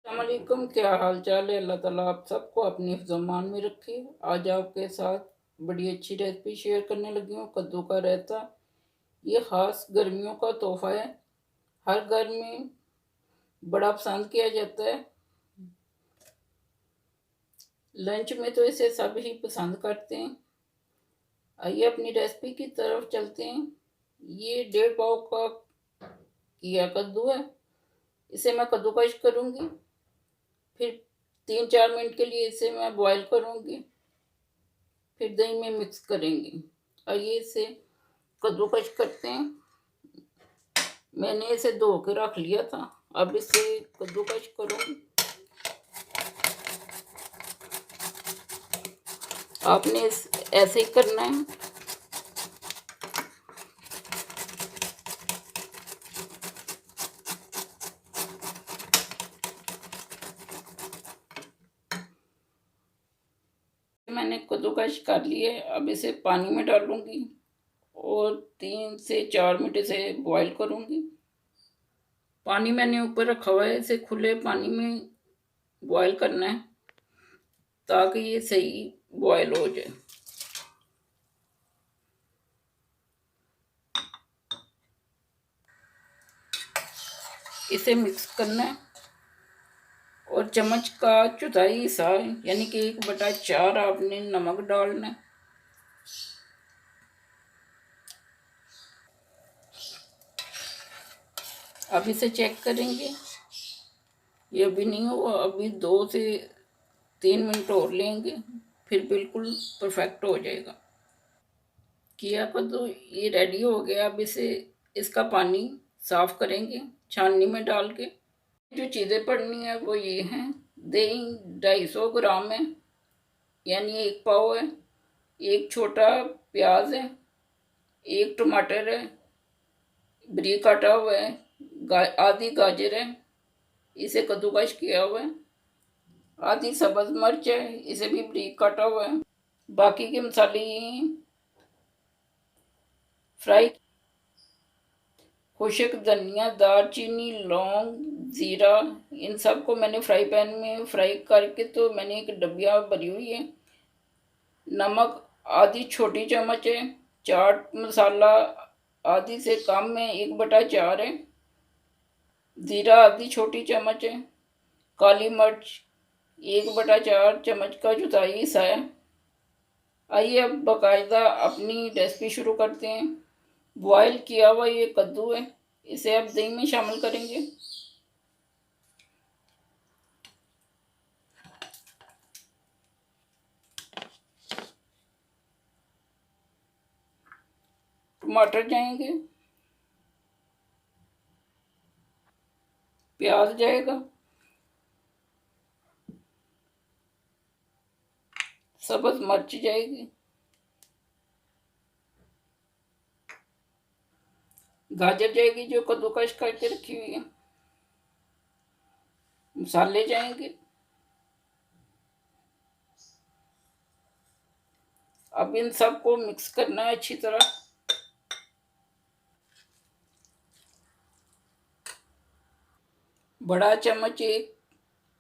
अस्सलामुअलैकुम, क्या हाल चाल है। अल्लाह ताला आप सबको अपनी हिफ्ज़-ओ-अमान में रखे। आज आपके साथ बड़ी अच्छी रेसिपी शेयर करने लगी हूँ, कद्दू का रायता। ये ख़ास गर्मियों का तोहफ़ा है, हर घर में बड़ा पसंद किया जाता है। लंच में तो इसे सब ही पसंद करते हैं। आइए अपनी रेसिपी की तरफ चलते हैं। ये 1.5 पाव का किया कद्दू है, इसे मैं कद्दूकश करूँगी। फिर 3-4 मिनट के लिए इसे मैं बॉईल करूँगी, फिर दही में मिक्स करेंगे। आइए इसे कद्दूकश करते हैं। मैंने इसे धो के रख लिया था, अब इसे कद्दूकश करूँगी। आपने ऐसे ही करना है। मैंने कद्दूकश कर लिए, अब इसे पानी में डालूंगी और 3 से 4 मिनट इसे बॉईल करूंगी। पानी मैंने ऊपर रखा हुआ है, इसे खुले पानी में बॉईल करना है ताकि ये सही बॉईल हो जाए। इसे मिक्स करना है और चम्मच का चौथाई हिस्सा यानी कि 1/4 आपने नमक डालना है। अब इसे चेक करेंगे, ये अभी नहीं हुआ, अभी 2 से 3 मिनट और लेंगे, फिर बिल्कुल परफेक्ट हो जाएगा। किया को तो ये रेडी हो गया। अब इसे इसका पानी साफ करेंगे छाननी में डाल के। जो चीज़ें पड़नी है वो ये हैं। दही 250 ग्राम है, यानी 1 पाव है। एक छोटा प्याज है, एक टमाटर है बारीक काटा हुआ है, आधी गाजर है, इसे कद्दूकश किया हुआ है, आधी सब्ज मिर्च है, इसे भी बारीक काटा हुआ है। बाकी के मसाले ये हैं। फ्राई खुशक धनिया, दालचीनी, लौंग, ज़ीरा, इन सब को मैंने फ्राई पैन में फ्राई करके तो मैंने एक डबिया भरी हुई है। नमक आधी छोटी चम्मच है। चाट मसाला आधी से कम है, 1/4 है। ज़ीरा आधी छोटी चम्मच है। काली मिर्च 1/4 चम्मच का चौथाई हिस्सा है। आइए अब बाकायदा अपनी रेसिपी शुरू करते हैं। बॉयल किया हुआ ये कद्दू है, इसे अब दही में शामिल करेंगे। टमाटर जाएंगे, प्याज जाएगा, सब्ज मिर्च जाएगी, गाजर जाएगी जो कद्दूकश करके रखी हुई है, मसाले जाएंगे। अब इन सबको मिक्स करना है अच्छी तरह। बड़ा चम्मच एक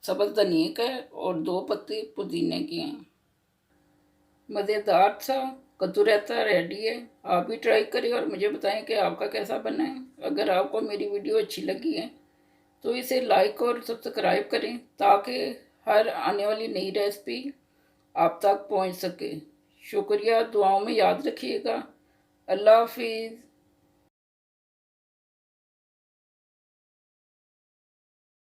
सब्ज धनिया का है और 2 पत्ते पुदीने के हैं। मज़ेदार सा कद्दू रायता रेडी है। आप भी ट्राई करें और मुझे बताएं कि आपका कैसा बना है। अगर आपको मेरी वीडियो अच्छी लगी है तो इसे लाइक और सब्सक्राइब करें ताकि हर आने वाली नई रेसिपी आप तक पहुंच सके। शुक्रिया, दुआओं में याद रखिएगा। अल्लाह हाफिज़।